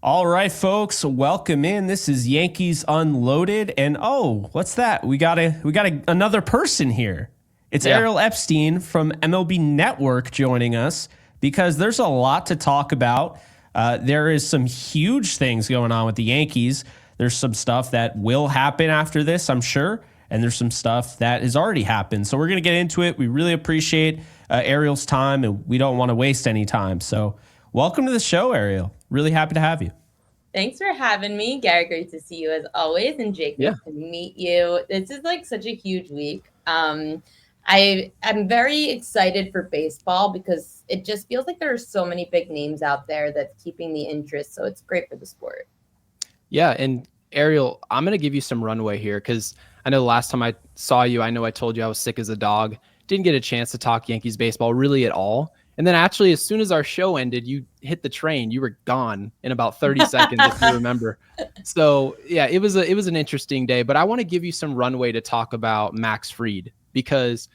All right, folks, welcome in. This is Yankees Unloaded, and what's that? We got another person here. It's Ariel Epstein from MLB Network joining us because there's a lot to talk about. There is some huge things going on with the Yankees. There's some stuff that will happen after this, I'm sure, and there's some stuff that has already happened. So we're going to get into it. We really appreciate Ariel's time, and we don't want to waste any time. So welcome to the show, Ariel. Really happy to have you. Thanks for having me, Gary. Great to see you as always. And Jake, great to meet you. This is like such a huge week. I'm very excited for baseball because it just feels like there are so many big names out there that's keeping the interest. So it's great for the sport. Yeah. And Ariel, I'm going to give you some runway here because I know the last time I saw you, I know I told you I was sick as a dog. Didn't get a chance to talk Yankees baseball really at all. And then actually, as soon as our show ended, you hit the train. You were gone in about 30 seconds, if you remember. So, yeah, it was an interesting day. But I want to give you some runway to talk about Max Fried because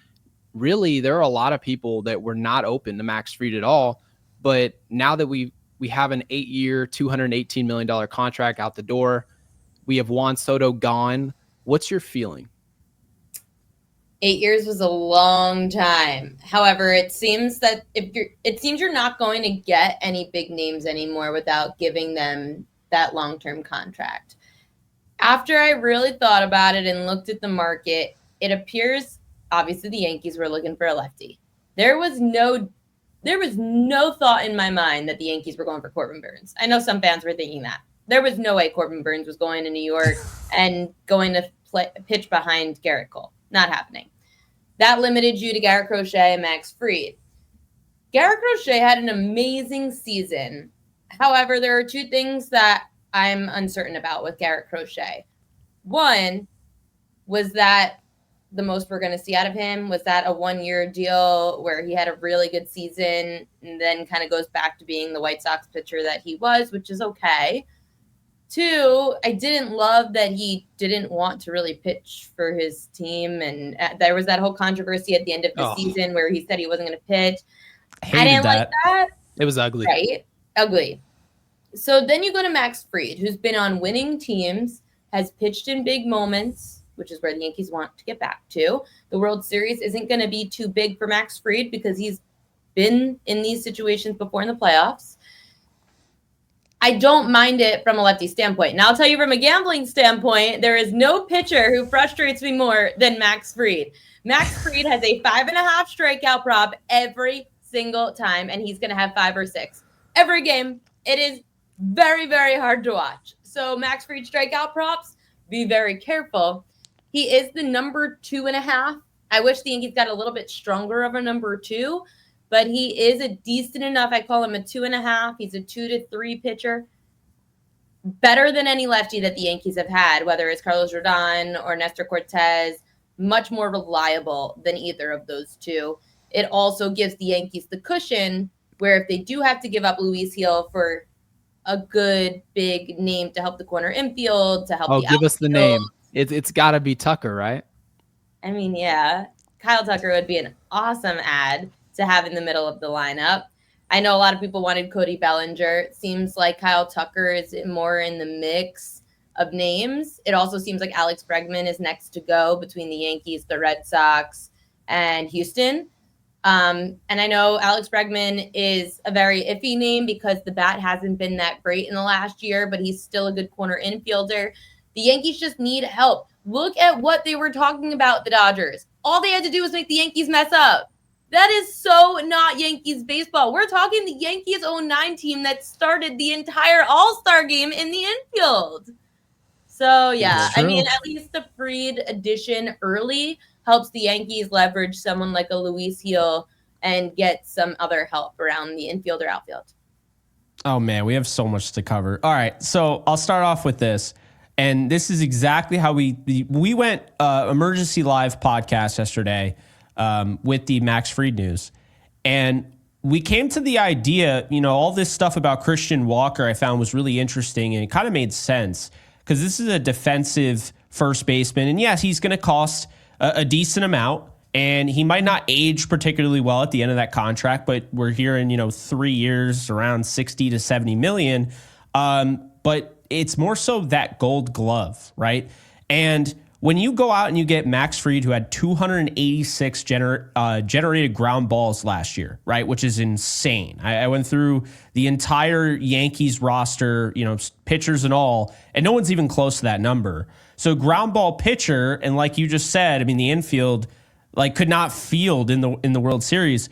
really there are a lot of people that were not open to Max Fried at all. But now that we have an 8-year, $218 million contract out the door, we have Juan Soto gone. What's your feeling? 8 years was a long time. However, it seems you're not going to get any big names anymore without giving them that long-term contract. After I really thought about it and looked at the market, it appears obviously the Yankees were looking for a lefty. There was no thought in my mind that the Yankees were going for Corbin Burns. I know some fans were thinking that. There was no way Corbin Burns was going to New York and going to pitch behind Garrett Cole. Not happening. That limited you to Garrett Crochet and Max Fried. Garrett Crochet had an amazing season. However, there are two things that I'm uncertain about with Garrett Crochet. One was that the most we're going to see out of him was that a 1-year deal where he had a really good season and then kind of goes back to being the White Sox pitcher that he was, which is okay. Two, I didn't love that he didn't want to really pitch for his team. And there was that whole controversy at the end of the season where he said he wasn't going to pitch. I didn't like that. It was ugly. Right? Ugly. So then you go to Max Fried, who's been on winning teams, has pitched in big moments, which is where the Yankees want to get back to. The World Series isn't going to be too big for Max Fried because he's been in these situations before in the playoffs. I don't mind it from a lefty standpoint. And I'll tell you from a gambling standpoint, there is no pitcher who frustrates me more than Max Fried. Max Fried has a 5.5 strikeout prop every single time, and he's going to have 5 or 6 every game. It is very, very hard to watch. So Max Fried strikeout props, be very careful. He is the number 2.5. I wish the Yankees got a little bit stronger of a number 2. But he is a decent enough, I call him a 2.5. He's a 2 to 3 pitcher. Better than any lefty that the Yankees have had, whether it's Carlos Rodon or Nestor Cortez. Much more reliable than either of those two. It also gives the Yankees the cushion where if they do have to give up Luis Gil for a good big name to help the corner infield, to help the give us the name. outfield. It's got to be Tucker, right? I mean, yeah. Kyle Tucker would be an awesome ad to have in the middle of the lineup. I know a lot of people wanted Cody Bellinger. It seems like Kyle Tucker is more in the mix of names. It also seems like Alex Bregman is next to go between the Yankees, the Red Sox, and Houston. And I know Alex Bregman is a very iffy name because the bat hasn't been that great in the last year, but he's still a good corner infielder. The Yankees just need help. Look at what they were talking about, the Dodgers. All they had to do was make the Yankees mess up. That is so not Yankees baseball. We're talking the Yankees 09 team that started the entire All-Star game in the infield. So, yeah, I mean, at least the Fried addition early helps the Yankees leverage someone like a Luis Gil and get some other help around the infield or outfield. Oh, man, we have so much to cover. All right, so I'll start off with this. And this is exactly how we went emergency live podcast yesterday with the Max Fried news. And we came to the idea, all this stuff about Christian Walker I found was really interesting, and it kind of made sense because this is a defensive first baseman. And yes, he's going to cost a decent amount, and he might not age particularly well at the end of that contract, but we're hearing, 3 years around 60 to 70 million. But it's more so that Gold Glove, right? And when you go out and you get Max Fried, who had 286 generated ground balls last year, right, which is insane. I went through the entire Yankees roster, pitchers and all, and no one's even close to that number. So ground ball pitcher, and like you just said, I mean, the infield could not field in the World Series.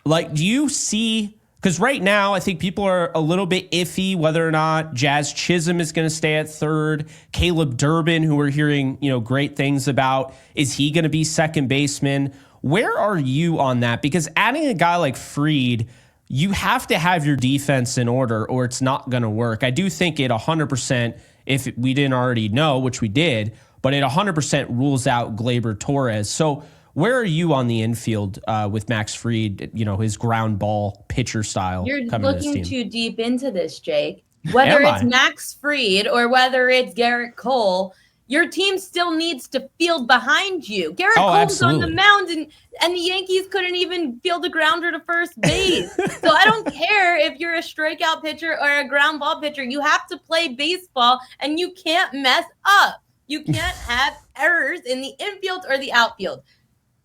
Do you see? Because right now, I think people are a little bit iffy whether or not Jazz Chisholm is going to stay at third. Caleb Durbin, who we're hearing great things about, is he going to be second baseman? Where are you on that? Because adding a guy like Fried, you have to have your defense in order or it's not going to work. I do think it 100%, if we didn't already know, which we did, but it 100% rules out Gleyber Torres. So where are you on the infield with Max Fried, his ground ball pitcher style? You're coming to this looking team? too deep into this, Jake. Whether it's Max Fried or whether it's Garrett Cole, your team still needs to field behind you. Garrett Cole's on the mound, and the Yankees couldn't even field a grounder to first base. So I don't care if you're a strikeout pitcher or a ground ball pitcher. You have to play baseball, and you can't mess up. You can't have errors in the infield or the outfield.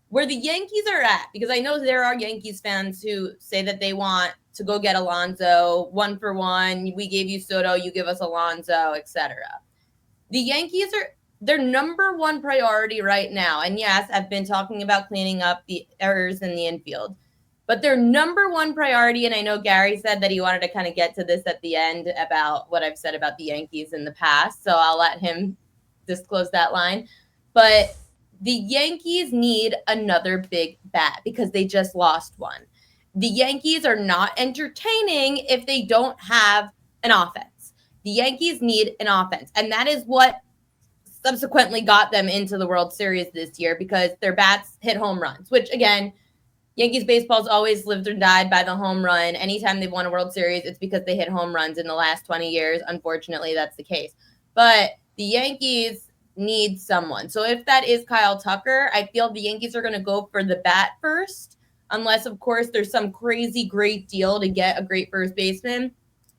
Where the Yankees are at, because I know there are Yankees fans who say that they want to go get Alonso 1-for-1. We gave you Soto, you give us Alonso, etc. The Yankees their number one priority right now. And yes, I've been talking about cleaning up the errors in the infield, but their number one priority, and I know Gary said that he wanted to kind of get to this at the end about what I've said about the Yankees in the past. So I'll let him disclose that line. But the Yankees need another big bat because they just lost one. The Yankees are not entertaining if they don't have an offense. The Yankees need an offense. And that is what subsequently got them into the World Series this year because their bats hit home runs, which, again, Yankees baseball's always lived or died by the home run. Anytime they've won a World Series, it's because they hit home runs in the last 20 years. Unfortunately, that's the case. But the Yankees need someone. So if that is Kyle Tucker, I feel the Yankees are going to go for the bat first, unless, of course, there's some crazy great deal to get a great first baseman.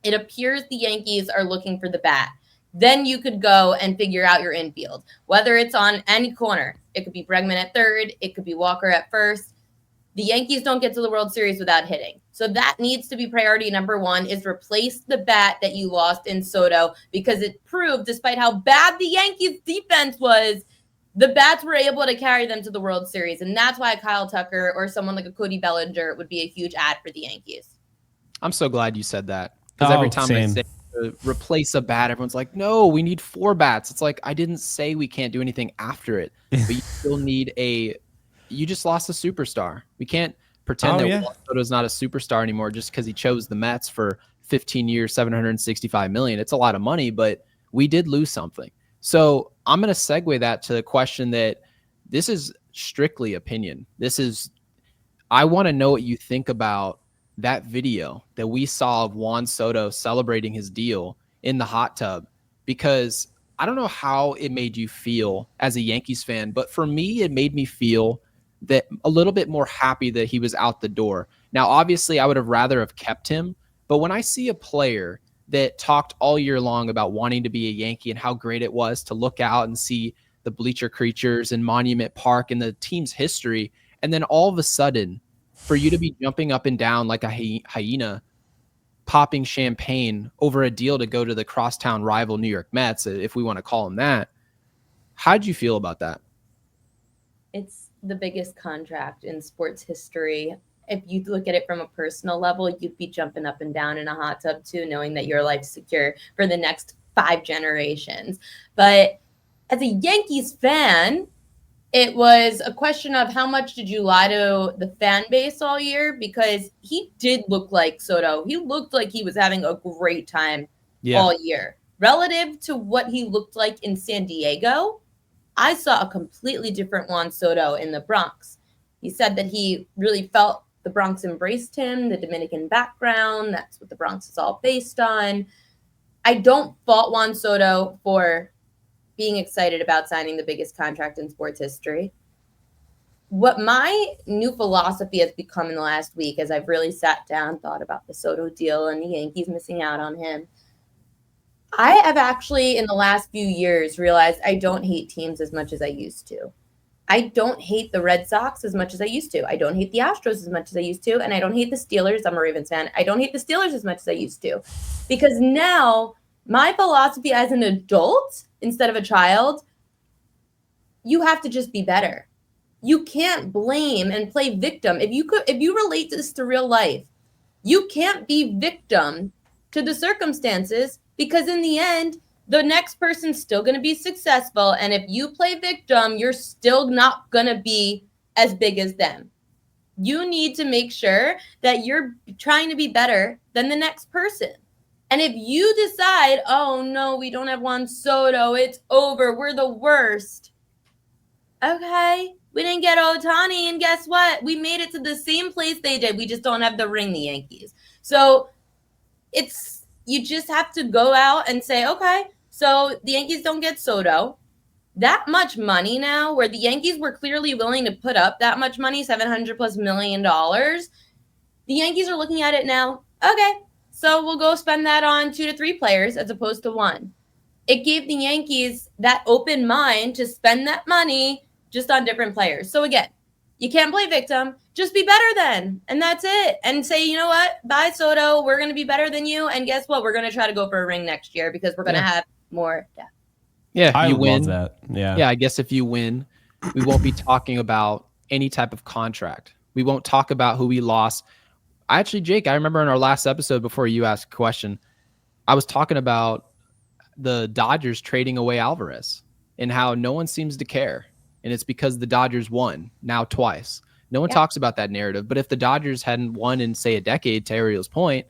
It appears the Yankees are looking for the bat. Then you could go and figure out your infield, whether it's on any corner. It could be Bregman at third. It could be Walker at first. The Yankees don't get to the World Series without hitting. So that needs to be priority number one, is replace the bat that you lost in Soto, because it proved, despite how bad the Yankees defense was, the bats were able to carry them to the World Series. And that's why Kyle Tucker or someone like a Cody Bellinger would be a huge add for the Yankees. I'm so glad you said that. Because every time I say replace a bat, everyone's like, no, we need 4 bats. It's like, I didn't say we can't do anything after it, but you still need you just lost a superstar. We can't pretend that Juan Soto is not a superstar anymore just because he chose the Mets for 15 years, $765 million. It's a lot of money, but we did lose something. So I'm going to segue that to the question that this is strictly opinion. I want to know what you think about that video that we saw of Juan Soto celebrating his deal in the hot tub, because I don't know how it made you feel as a Yankees fan, but for me, it made me feel that a little bit more happy that he was out the door. Now, obviously, I would have rather have kept him, but when I see a player that talked all year long about wanting to be a Yankee and how great it was to look out and see the bleacher creatures in Monument Park and the team's history, and then all of a sudden, for you to be jumping up and down like a hyena, popping champagne over a deal to go to the crosstown rival New York Mets, if we want to call them that, how'd you feel about that? It's the biggest contract in sports history. If you look at it from a personal level, you'd be jumping up and down in a hot tub too, knowing that your life's secure for the next 5 generations. But as a Yankees fan, it was a question of how much did you lie to the fan base all year, because he did look like Soto. He looked like he was having a great time all year. Relative to what he looked like in San Diego, I saw a completely different Juan Soto in the Bronx. He said that he really felt the Bronx embraced him, the Dominican background. That's what the Bronx is all based on. I don't fault Juan Soto for being excited about signing the biggest contract in sports history. What my new philosophy has become in the last week, as I've really sat down, thought about the Soto deal and the Yankees missing out on him, I have actually, in the last few years, realized I don't hate teams as much as I used to. I don't hate the Red Sox as much as I used to. I don't hate the Astros as much as I used to. And I don't hate the Steelers. I'm a Ravens fan. I don't hate the Steelers as much as I used to. Because now my philosophy as an adult instead of a child, you have to just be better. You can't blame and play victim. If you relate this to real life, you can't be victim to the circumstances, because in the end, the next person's still going to be successful. And if you play victim, you're still not going to be as big as them. You need to make sure that you're trying to be better than the next person. And if you decide, oh no, we don't have Juan Soto, it's over, we're the worst. Okay, we didn't get Ohtani, and guess what? We made it to the same place they did. We just don't have the ring, the Yankees. So you just have to go out and say, okay, so the Yankees don't get Soto. That much money now, where the Yankees were clearly willing to put up that much money, $700+ million, the Yankees are looking at it now, okay, so we'll go spend that on 2 to 3 players as opposed to 1. It gave the Yankees that open mind to spend that money just on different players. So again, you can't play victim. Just be better then. And that's it. And say, you know what? Bye, Soto. We're going to be better than you. And guess what? We're going to try to go for a ring next year because we're going to have more depth. Yeah, I you win. love that. Yeah, I guess if you win, we won't be talking about any type of contract. We won't talk about who we lost. Actually, Jake, I remember in our last episode before you asked a question, I was talking about the Dodgers trading away Alvarez and how no one seems to care. And it's because the Dodgers won now twice. No one talks about that narrative. But if the Dodgers hadn't won in, say, a decade, to Ariel's point,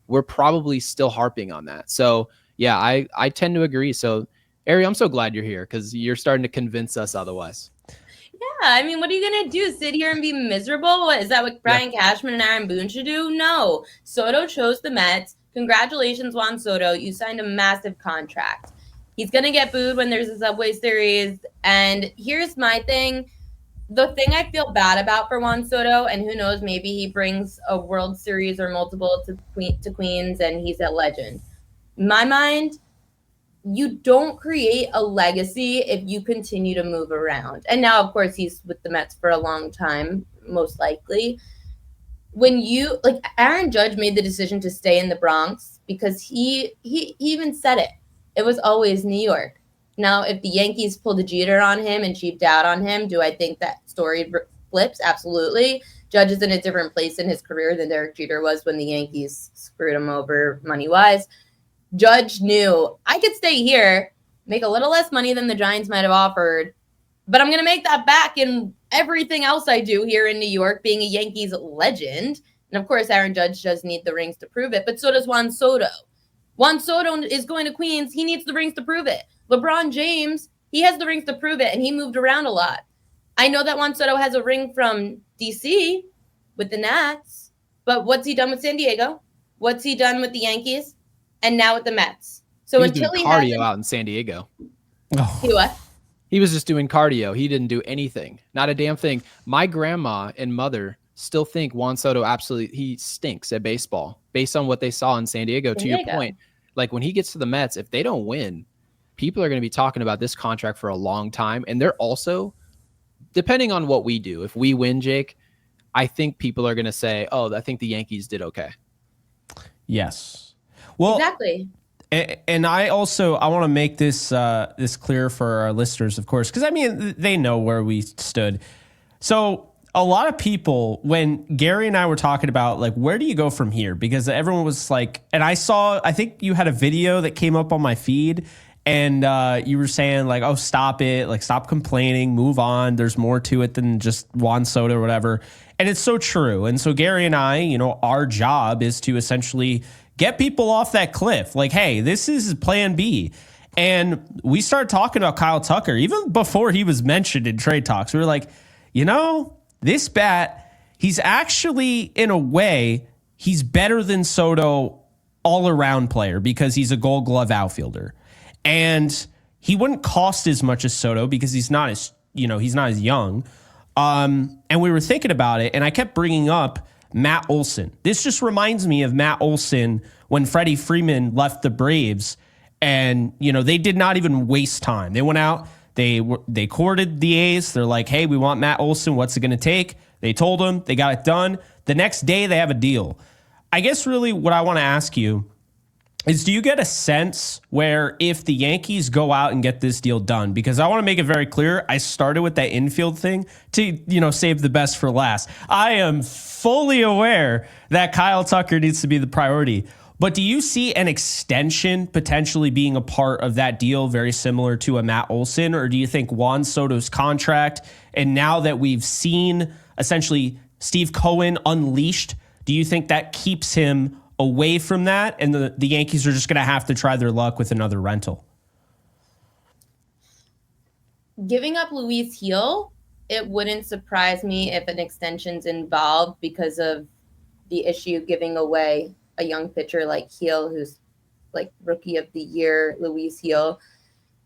we're probably still harping on that. So, yeah, I tend to agree. So, Ariel, I'm so glad you're here because you're starting to convince us otherwise. Yeah, I mean, what are you going to do? Sit here and be miserable? What is that what Brian Cashman and Aaron Boone should do? No. Soto chose the Mets. Congratulations, Juan Soto. You signed a massive contract. He's going to get booed when there's a Subway Series. And here's my thing. The thing I feel bad about for Juan Soto, and who knows, maybe he brings a World Series or multiple to Queens and he's a legend. In my mind, you don't create a legacy if you continue to move around. And now, of course, he's with the Mets for a long time, most likely. When you, like, Aaron Judge made the decision to stay in the Bronx because he even said it. It was always New York. Now, if the Yankees pulled a Jeter on him and cheaped out on him, do I think that story flips? Absolutely. Judge is in a different place in his career than Derek Jeter was when the Yankees screwed him over money-wise. Judge knew I could stay here, make a little less money than the Giants might have offered, but I'm going to make that back in everything else I do here in New York, being a Yankees legend. And of course, Aaron Judge does need the rings to prove it, but so does Juan Soto. Juan Soto is going to Queens. He needs the rings to prove it. LeBron James, he has the rings to prove it, and he moved around a lot. I know that Juan Soto has a ring from D.C. with the Nats, but what's he done with San Diego? What's he done with the Yankees? And now with the Mets. So He's until doing he cardio out in San Diego. He what? He was just doing cardio. He didn't do anything. Not a damn thing. My grandma and mother still think Juan Soto he stinks at baseball based on what they saw in San Diego. To your point, like when he gets to the Mets, if they don't win, people are going to be talking about this contract for a long time. And they're also, depending on what we do, if we win, Jake, I think people are going to say, oh, I think the Yankees did okay. Yes. Well, exactly. And I want to make this this clear for our listeners, of course, because I mean they know where we stood. So a lot of people, when Gary and I were talking about like where do you go from here, because everyone was like, and I think you had a video that came up on my feed, and you were saying like, oh, stop it, like stop complaining, move on. There's more to it than just Juan Soto or whatever, and it's so true. And so Gary and I, our job is to essentially get people off that cliff. Like, hey, this is plan B. And we started talking about Kyle Tucker even before he was mentioned in trade talks. We were like, this bat, he's actually, in a way, he's better than Soto all-around player because he's a Gold Glove outfielder. And he wouldn't cost as much as Soto because he's not as young. And we were thinking about it, and I kept bringing up Matt Olson. This just reminds me of Matt Olson when Freddie Freeman left the Braves, And, they did not even waste time. They went out, they courted the A's. They're like, hey, we want Matt Olson. What's it going to take? They told them, they got it done. The next day they have a deal. I guess really what I want to ask you is, do you get a sense where if the Yankees go out and get this deal done, because I want to make it very clear, I started with that infield thing to, save the best for last. I am fully aware that Kyle Tucker needs to be the priority. But do you see an extension potentially being a part of that deal, very similar to a Matt Olson? Or do you think Juan Soto's contract, and now that we've seen essentially Steve Cohen unleashed, do you think that keeps him away from that, and the Yankees are just going to have to try their luck with another rental? Giving up Luis Gil, it wouldn't surprise me if an extension's involved because of the issue giving away a young pitcher like Gil, who's like rookie of the year, Luis Gil,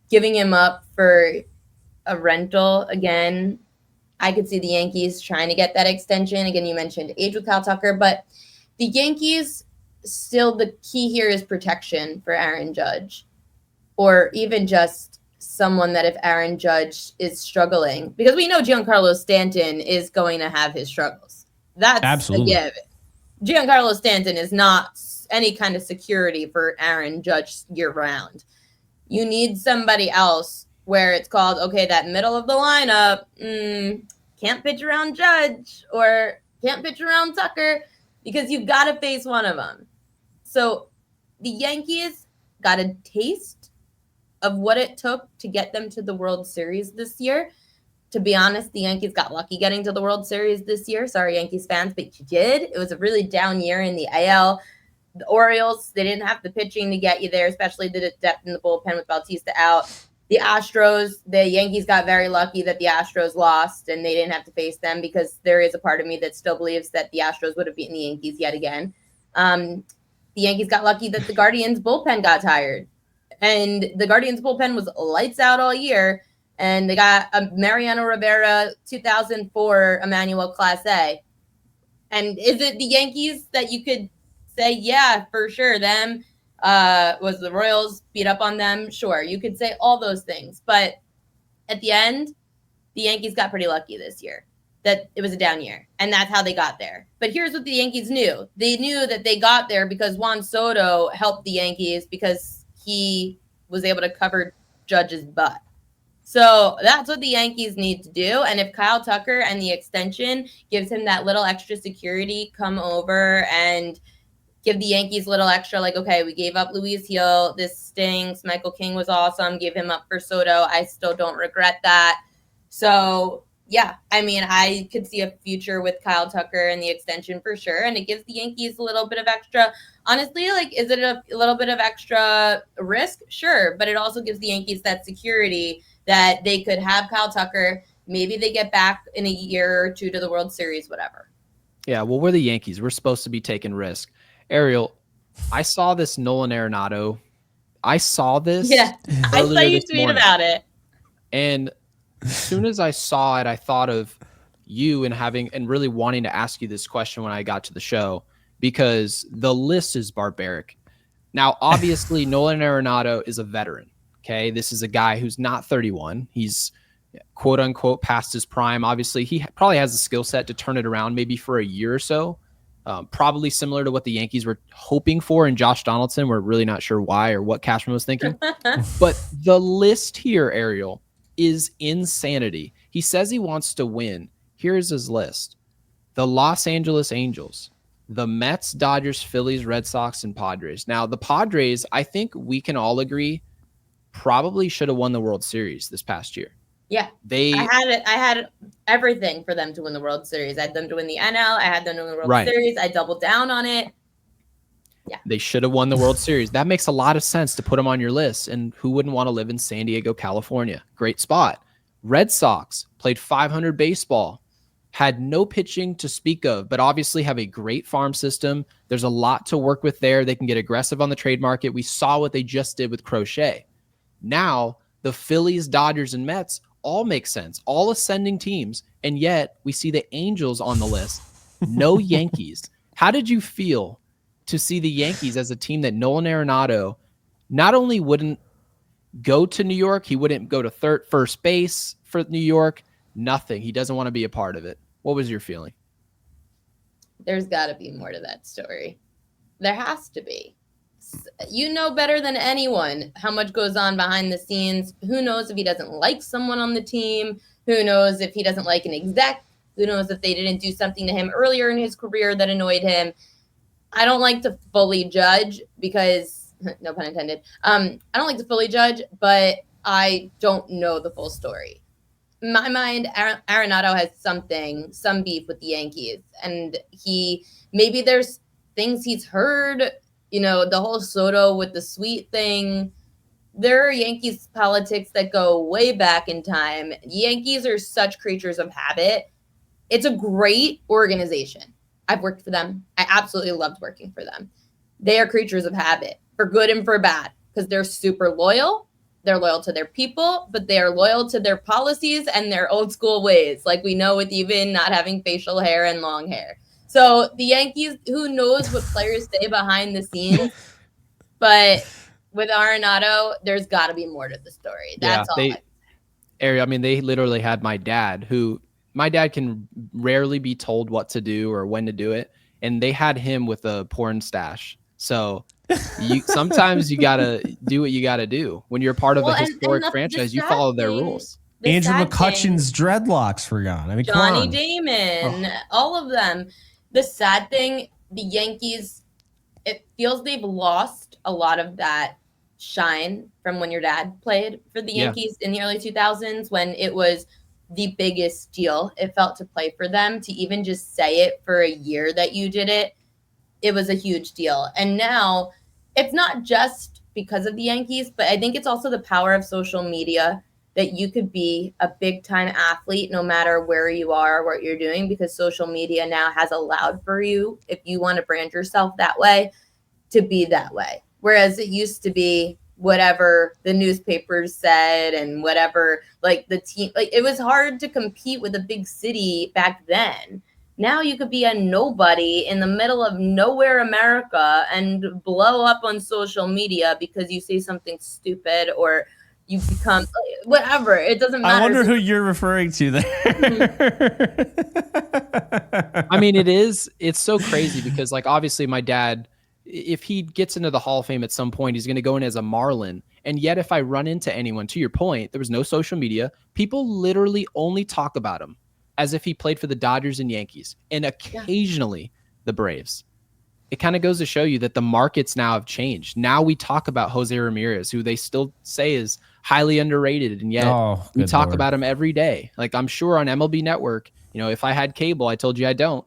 giving him up for a rental again. I could see the Yankees trying to get that extension. Again, you mentioned age with Kyle Tucker, but the Yankees, still the key here is protection for Aaron Judge, or even just someone that if Aaron Judge is struggling, because we know Giancarlo Stanton is going to have his struggles. That's absolutely a given. Giancarlo Stanton is not any kind of security for Aaron Judge year round. You need somebody else where it's called, okay, that middle of the lineup can't pitch around Judge or can't pitch around Tucker, because you've got to face one of them. So the Yankees got a taste of what it took to get them to the World Series this year. To be honest, the Yankees got lucky getting to the World Series this year. Sorry, Yankees fans, but you did. It was a really down year in the AL. The Orioles, they didn't have the pitching to get you there, especially the depth in the bullpen with Bautista out. The Astros, the Yankees got very lucky that the Astros lost and they didn't have to face them, because there is a part of me that still believes that the Astros would have beaten the Yankees yet again. The Yankees got lucky that the Guardians bullpen got tired. And the Guardians bullpen was lights out all year. And they got a Mariano Rivera 2004 Emmanuel Class A. And is it the Yankees that you could say, yeah, for sure, them? Was the Royals beat up on them? Sure, you could say all those things. But at the end, the Yankees got pretty lucky this year. That it was a down year. And that's how they got there. But here's what the Yankees knew. They knew that they got there because Juan Soto helped the Yankees, because he was able to cover Judge's butt. So that's what the Yankees need to do. And if Kyle Tucker and the extension gives him that little extra security, come over and give the Yankees a little extra, like, okay, we gave up Luis Gil. This stinks. Michael King was awesome. Gave him up for Soto. I still don't regret that. So, yeah, I mean, I could see a future with Kyle Tucker and the extension for sure. And it gives the Yankees a little bit of extra. Honestly, like, is it a little bit of extra risk? Sure. But it also gives the Yankees that security that they could have Kyle Tucker. Maybe they get back in a year or two to the World Series, whatever. Yeah, well, we're the Yankees. We're supposed to be taking risk. Ariel, I saw this Nolan Arenado. I saw this. Yeah, I saw you tweet about it. And as soon as I saw it, I thought of you and really wanting to ask you this question when I got to the show, because the list is barbaric. Now, obviously, Nolan Arenado is a veteran. Okay, this is a guy who's not 31. He's quote unquote past his prime. Obviously, he probably has the skill set to turn it around maybe for a year or so. Probably similar to what the Yankees were hoping for in Josh Donaldson. We're really not sure why or what Cashman was thinking. But the list here, Ariel, is insanity. He says he wants to win. Here's his list: the Los Angeles Angels, the Mets, Dodgers, Phillies, Red Sox, and Padres. Now, the Padres, I think we can all agree, probably should have won the World Series this past year. Yeah, I had everything for them to win the World Series. I had them to win the NL. I had them to win the World Series. I doubled down on it. Yeah, they should have won the World Series. That makes a lot of sense to put them on your list. And who wouldn't want to live in San Diego, California? Great spot. Red Sox played 500 baseball, had no pitching to speak of, but obviously have a great farm system. There's a lot to work with there. They can get aggressive on the trade market. We saw what they just did with Crochet. Now, the Phillies, Dodgers, and Mets all make sense, all ascending teams, and yet we see the Angels on the list. No Yankees. How did you feel to see the Yankees as a team that Nolan Arenado not only wouldn't go to New York, he wouldn't go to first base for New York, nothing. He doesn't want to be a part of it. What was your feeling? There's got to be more to that story. There has to be. You know better than anyone how much goes on behind the scenes. Who knows if he doesn't like someone on the team? Who knows if he doesn't like an exec? Who knows if they didn't do something to him earlier in his career that annoyed him? I don't like to fully judge because, no pun intended, I don't like to fully judge, but I don't know the full story. In my mind, Arenado has some beef with the Yankees, and maybe there's things he's heard, the whole Soto with the sweet thing. There are Yankees politics that go way back in time. Yankees are such creatures of habit. It's a great organization. I've worked for them. I absolutely loved working for them. They are creatures of habit, for good and for bad, because they're super loyal. They're loyal to their people, but they are loyal to their policies and their old school ways, like we know with even not having facial hair and long hair. So the Yankees, who knows what players say behind the scenes, but with Arenado, there's got to be more to the story. That's all. Ariel, they literally had my dad can rarely be told what to do or when to do it. And they had him with a porn stash. So sometimes you got to do what you got to do. When you're part of a historic franchise, you follow their rules. Andrew McCutcheon's dreadlocks were gone. Johnny Damon, all of them. The sad thing, the Yankees, it feels they've lost a lot of that shine from when your dad played for the Yankees in the early 2000s, when it was the biggest deal it felt to play for them. To even just say it for a year that you did it, it was a huge deal. And now it's not just because of the Yankees, but I think it's also the power of social media, that you could be a big time athlete no matter where you are or what you're doing, because social media now has allowed for you, if you want to brand yourself that way, to be that way. Whereas it used to be whatever the newspapers said and whatever, like the team, like it was hard to compete with a big city back then. Now you could be a nobody in the middle of nowhere America and blow up on social media because you say something stupid or you become whatever. It doesn't matter. I wonder who you're referring to there. It's so crazy because, like, obviously my dad, if he gets into the Hall of Fame at some point, he's going to go in as a Marlin. And yet if I run into anyone, to your point, there was no social media. People literally only talk about him as if he played for the Dodgers and Yankees and occasionally the Braves. It kind of goes to show you that the markets now have changed. Now we talk about Jose Ramirez, who they still say is highly underrated, and yet we talk about him every day. Like, I'm sure on MLB Network, if I had cable, I told you I don't.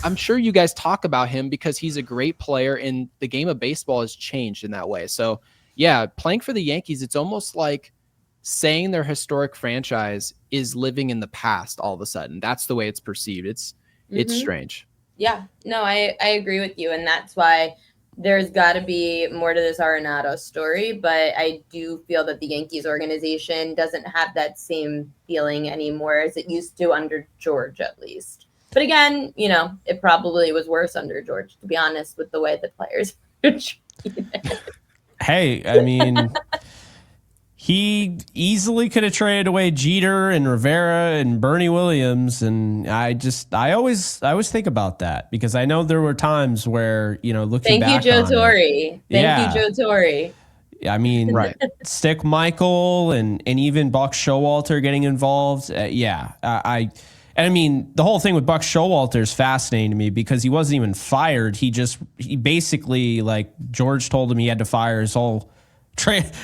I'm sure you guys talk about him because he's a great player, and the game of baseball has changed in that way. So, yeah, playing for the Yankees, it's almost like saying their historic franchise is living in the past all of a sudden. That's the way it's perceived. It's strange. Yeah, no, I agree with you. And that's why there's got to be more to this Arenado story. But I do feel that the Yankees organization doesn't have that same feeling anymore as it used to under George, at least. But again, it probably was worse under George, to be honest, with the way the players were treated. Hey, he easily could have traded away Jeter and Rivera and Bernie Williams, and I always think about that because I know there were times where looking back. Thank you, Joe Torre. Thank you, Joe Torre. Right. Stick Michael and even Buck Showalter getting involved. The whole thing with Buck Showalter is fascinating to me because he wasn't even fired. He basically, like, George told him he had to fire his whole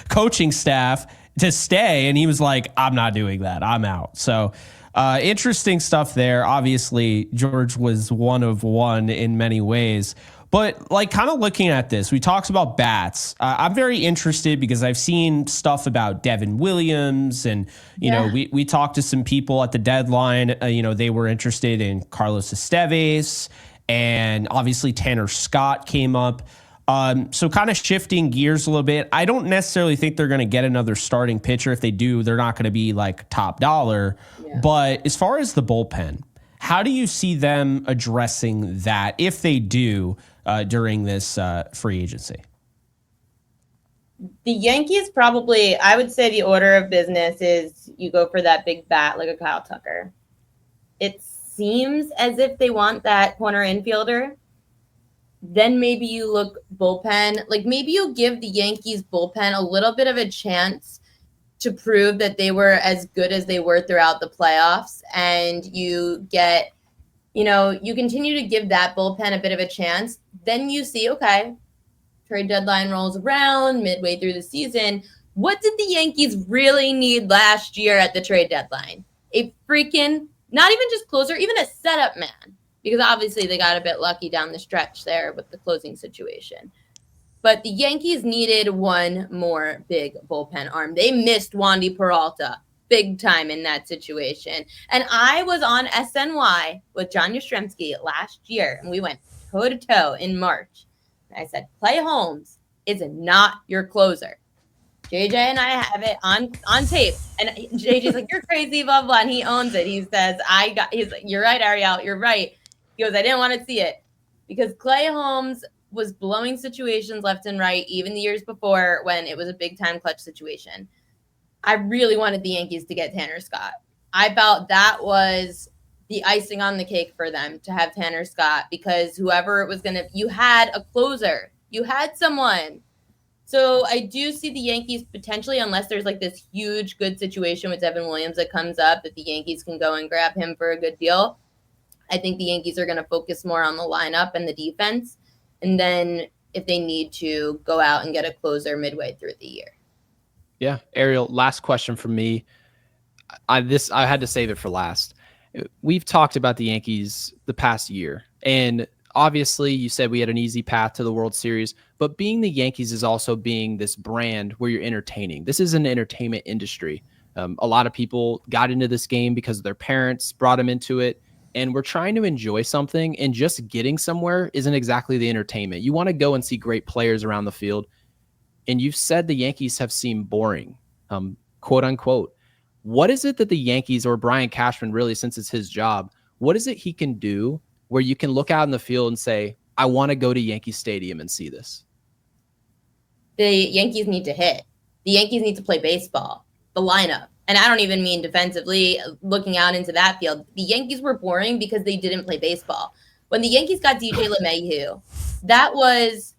coaching staff to stay, and he was like, I'm not doing that, I'm out. So interesting stuff there. Obviously George was one of one in many ways, but like, kind of looking at this, we talked about bats. I'm very interested because I've seen stuff about Devin Williams, and we talked to some people at the deadline. They were interested in Carlos Esteves, and obviously Tanner Scott came up. So kind of shifting gears a little bit, I don't necessarily think they're going to get another starting pitcher. If they do, they're not going to be like top dollar. Yeah. But as far as the bullpen, how do you see them addressing that if they do during this free agency? The Yankees probably, I would say the order of business is you go for that big bat like a Kyle Tucker. It seems as if they want that corner infielder. Then maybe you look bullpen. Like maybe you give the Yankees bullpen a little bit of a chance to prove that they were as good as they were throughout the playoffs. And you get, you continue to give that bullpen a bit of a chance. Then you see, okay, trade deadline rolls around midway through the season. What did the Yankees really need last year at the trade deadline? A freaking, not even just closer, even a setup man. Because obviously they got a bit lucky down the stretch there with the closing situation. But the Yankees needed one more big bullpen arm. They missed Wandy Peralta big time in that situation. And I was on SNY with John Yastrzemski last year, and we went toe-to-toe in March. I said, Clay Holmes is not your closer. JJ and I have it on tape. And JJ's like, you're crazy, blah, blah. And he owns it. He says, he's like, you're right, Ariel, you're right. He goes, I didn't want to see it. Because Clay Holmes was blowing situations left and right, even the years before when it was a big-time clutch situation. I really wanted the Yankees to get Tanner Scott. I felt that was the icing on the cake for them to have Tanner Scott, because whoever it was going to, you had a closer. You had someone. So I do see the Yankees potentially, unless there's like this huge good situation with Devin Williams that comes up, that the Yankees can go and grab him for a good deal. I think the Yankees are going to focus more on the lineup and the defense. And then if they need to, go out and get a closer midway through the year. Yeah. Ariel, last question from me. I had to save it for last. We've talked about the Yankees the past year, and obviously you said we had an easy path to the World Series, but being the Yankees is also being this brand where you're entertaining. This is an entertainment industry. A lot of people got into this game because their parents brought them into it, and we're trying to enjoy something, and just getting somewhere isn't exactly the entertainment. You want to go and see great players around the field, and you've said the Yankees have seemed boring, quote unquote. What is it that the Yankees, or Brian Cashman really, since it's his job, what is it he can do where you can look out in the field and say, I want to go to Yankee Stadium and see this? The Yankees need to hit. The Yankees need to play baseball. The lineup. And I don't even mean defensively, looking out into that field. The Yankees were boring because they didn't play baseball. When the Yankees got DJ LeMahieu, that was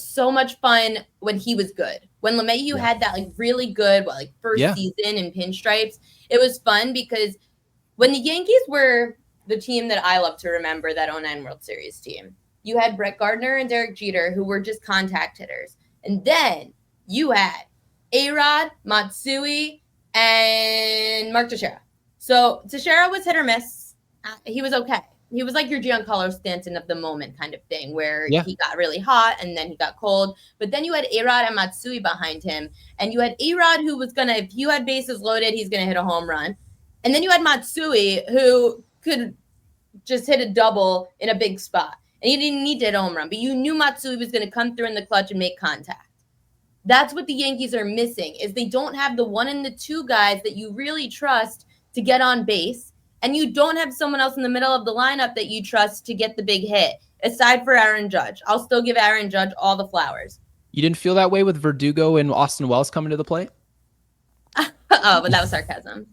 so much fun when he was good. When LeMahieu had that like really good first season in pinstripes, it was fun because when the Yankees were the team that I love to remember, that 09 World Series team, you had Brett Gardner and Derek Jeter, who were just contact hitters. And then you had A-Rod, Matsui, and Mark Teixeira. So Teixeira was hit or miss. He was okay. He was like your Giancarlo Stanton of the moment kind of thing, where he got really hot and then he got cold. But then you had A-Rod and Matsui behind him. And you had A-Rod, who was going to, if you had bases loaded, he's going to hit a home run. And then you had Matsui, who could just hit a double in a big spot. And you didn't need to hit a home run, but you knew Matsui was going to come through in the clutch and make contact. That's what the Yankees are missing, is they don't have the 1 and the 2 guys that you really trust to get on base. And you don't have someone else in the middle of the lineup that you trust to get the big hit, aside for Aaron Judge. I'll still give Aaron Judge all the flowers. You didn't feel that way with Verdugo and Austin Wells coming to the plate? Oh, but that was sarcasm.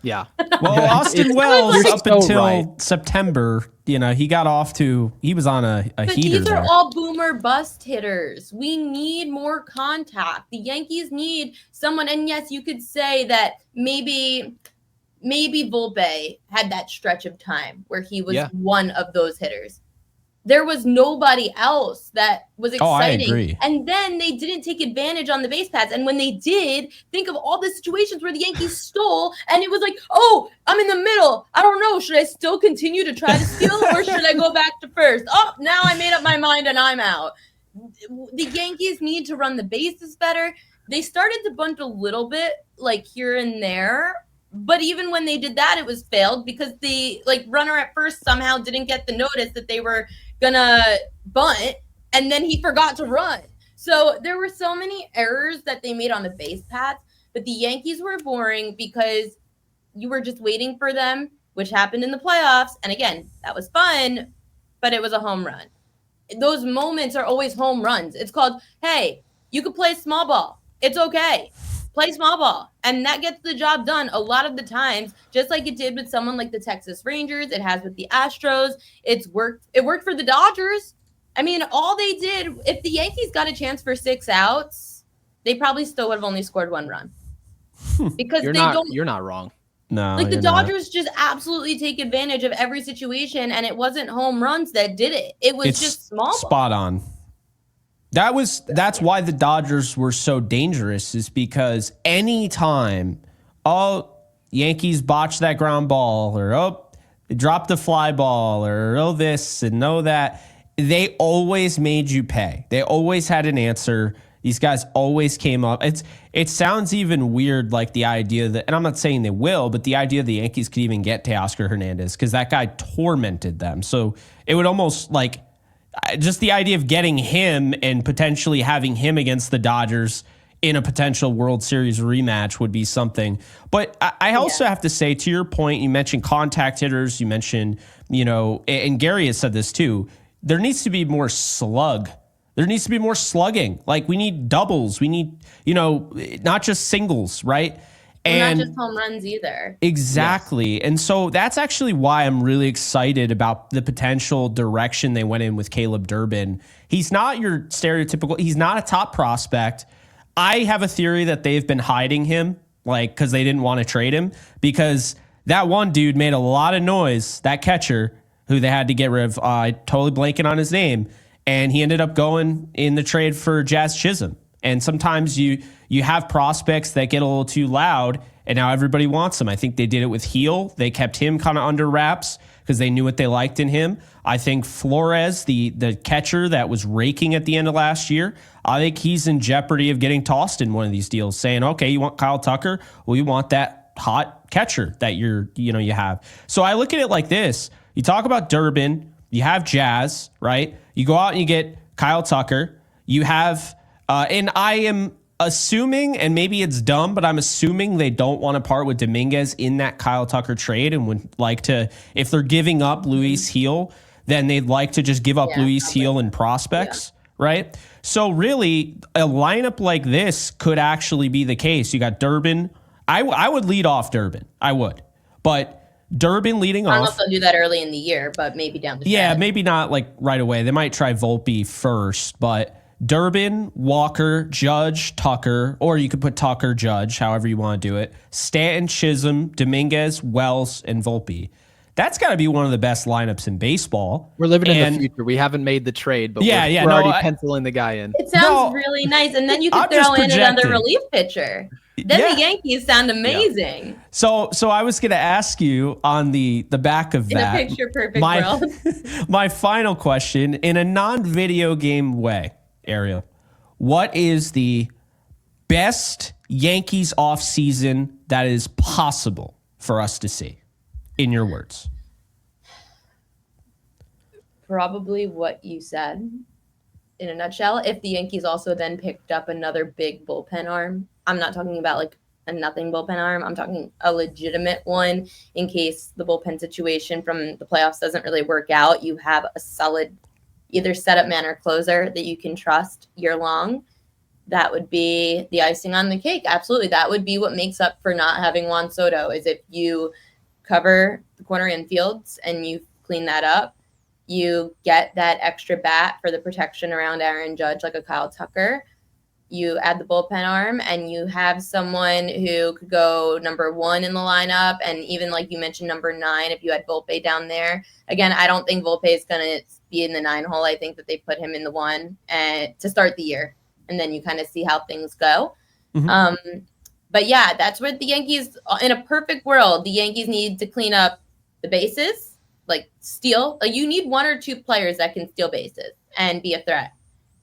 Yeah. Well, Austin Wells, up until September, he got off to, he was on a but heater. These are all boomer bust hitters. We need more contact. The Yankees need someone. And yes, you could say that maybe Volpe had that stretch of time where he was one of those hitters. There was nobody else that was exciting. I agree. And then they didn't take advantage on the base paths. And when they did, think of all the situations where the Yankees stole, and it was like, oh, I'm in the middle. I don't know. Should I still continue to try to steal, or should I go back to first? Oh, now I made up my mind and I'm out. The Yankees need to run the bases better. They started to bunt a little bit, here and there. But even when they did that, it was failed because the runner at first somehow didn't get the notice that they were gonna bunt, and then he forgot to run. So there were so many errors that they made on the base paths, but the Yankees were boring because you were just waiting for them, which happened in the playoffs. And again, that was fun, but it was a home run. Those moments are always home runs. It's called, hey, You could play small ball. It's okay. Play small ball. And that gets the job done a lot of the times, just like it did with someone like the Texas Rangers. It has with the Astros. It worked for the Dodgers. I mean, all they did, if the Yankees got a chance for 6 outs, they probably still would have only scored 1 run. Because you're not wrong. No, like the Dodgers just absolutely take advantage of every situation, and it wasn't home runs that did it. It was just small ball. Spot on. That's why the Dodgers were so dangerous, is because anytime, Yankees botched that ground ball, or they dropped the fly ball, or this and that, they always made you pay. They always had an answer. These guys always came up. It sounds even weird, like the idea that, and I'm not saying they will, but the idea the Yankees could even get Teoscar Hernandez, because that guy tormented them. So it would almost like, just the idea of getting him and potentially having him against the Dodgers in a potential World Series rematch would be something. But I also have to say, to your point, you mentioned contact hitters, you mentioned, and Gary has said this too, there needs to be more slug. There needs to be more slugging. Like, we need doubles. We need, not just singles, right? And not just home runs either. Exactly. Yes. And so that's actually why I'm really excited about the potential direction they went in with Caleb Durbin. He's not your stereotypical, he's not a top prospect. I have a theory that they've been hiding him, because they didn't want to trade him, because that one dude made a lot of noise, that catcher who they had to get rid of. Totally blanking on his name. And he ended up going in the trade for Jazz Chisholm. And sometimes you have prospects that get a little too loud, and now everybody wants them. I think they did it with Heel. They kept him kind of under wraps because they knew what they liked in him. I think Flores, the catcher that was raking at the end of last year, I think he's in jeopardy of getting tossed in one of these deals, saying, okay, you want Kyle Tucker? Well, you want that hot catcher that you have. So I look at it like this. You talk about Durbin, you have Jazz, right? You go out and you get Kyle Tucker. You have, and I am assuming, and maybe it's dumb, but I'm assuming they don't want to part with Dominguez in that Kyle Tucker trade, and would like to, if they're giving up Luis Heel, then they'd like to just give up Luis Heel and prospects, right? So really, a lineup like this could actually be the case. You got Durbin. I would lead off Durbin. I would. But Durbin leading off. I don't know if they'll do that early in the year, but maybe down the stretch. Yeah, maybe not like right away. They might try Volpe first, but Durbin, Walker, Judge, Tucker, or you could put Tucker, Judge, however you want to do it. Stanton, Chisholm, Dominguez, Wells, and Volpe. That's got to be one of the best lineups in baseball. We're living in the future. We haven't made the trade, but we're already penciling the guy in. It sounds really nice. And then you could throw in another relief pitcher. Then the Yankees sound amazing. Yeah. So I was going to ask you on the back of that. In a picture-perfect world. My final question, in a non-video game way, Ariel, what is the best Yankees offseason that is possible for us to see, in your words? Probably what you said in a nutshell. If the Yankees also then picked up another big bullpen arm, I'm not talking about like a nothing bullpen arm. I'm talking a legitimate one in case the bullpen situation from the playoffs doesn't really work out. You have a solid either setup man or closer that you can trust year long. That would be the icing on the cake. Absolutely. That would be what makes up for not having Juan Soto, is if you cover the corner infields and you clean that up, you get that extra bat for the protection around Aaron Judge, like a Kyle Tucker. You add the bullpen arm, and you have someone who could go number 1 in the lineup, and even like you mentioned, number 9, if you had Volpe down there. Again, I don't think Volpe is going to be in the 9 hole. I think that they put him in the 1 to start the year, and then you kind of see how things go. Mm-hmm. But yeah, that's where the Yankees, in a perfect world, the Yankees need to clean up the bases, like steal. Like, you need 1 or 2 players that can steal bases and be a threat.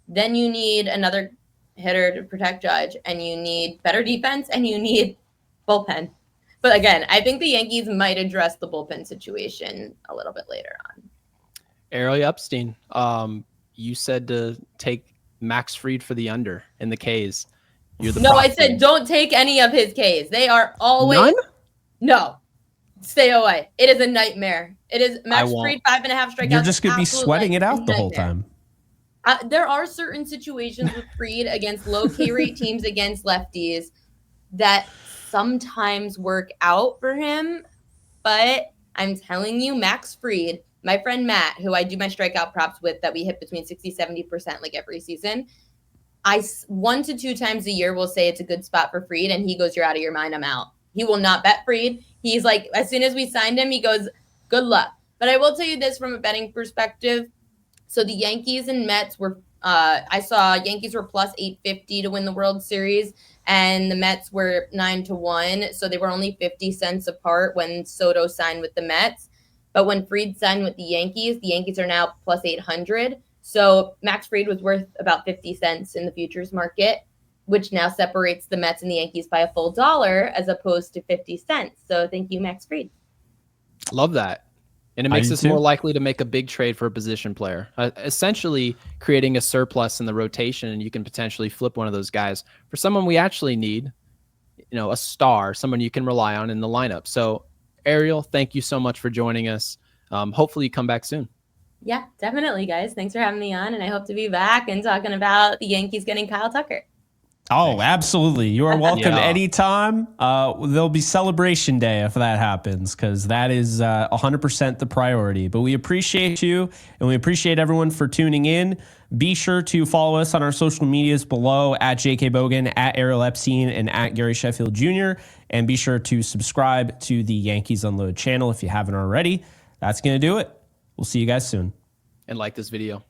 Then you need another hitter to protect Judge, and you need better defense, and you need bullpen. But again, I think the Yankees might address the bullpen situation a little bit later on. Ariel Epstein, you said to take Max Fried for the under in the Ks. I said don't take any of his Ks. They are always none. No, stay away. It is a nightmare. It is Max Fried 5.5 strikeouts. You're just gonna be sweating it out the whole time. There are certain situations with Fried against low K rate teams against lefties that sometimes work out for him. But I'm telling you, Max Fried, my friend Matt, who I do my strikeout props with, that we hit between 60-70% like every season, 1 to 2 times a year will say it's a good spot for Fried, and he goes, "You're out of your mind, I'm out." He will not bet Fried. He's like, as soon as we signed him, he goes, "Good luck." But I will tell you this from a betting perspective. So the Yankees and Mets were, I saw Yankees were plus 850 to win the World Series, and the Mets were 9-1. So they were only 50 cents apart when Soto signed with the Mets. But when Fried signed with the Yankees are now plus 800. So Max Fried was worth about 50 cents in the futures market, which now separates the Mets and the Yankees by a full $1 as opposed to 50 cents. So thank you, Max Fried. Love that. And it makes us more likely to make a big trade for a position player, essentially creating a surplus in the rotation, and you can potentially flip one of those guys for someone we actually need, a star, someone you can rely on in the lineup. So, Ariel, thank you so much for joining us. Hopefully you come back soon. Yeah, definitely, guys. Thanks for having me on, and I hope to be back and talking about the Yankees getting Kyle Tucker. Oh, absolutely. You are welcome anytime. There'll be celebration day if that happens, because that is 100% the priority. But we appreciate you, and we appreciate everyone for tuning in. Be sure to follow us on our social medias below, at JK Bogan, at Ariel Epstein, and at Gary Sheffield Jr. And be sure to subscribe to the Yankees Unloaded channel if you haven't already. That's going to do it. We'll see you guys soon. And like this video.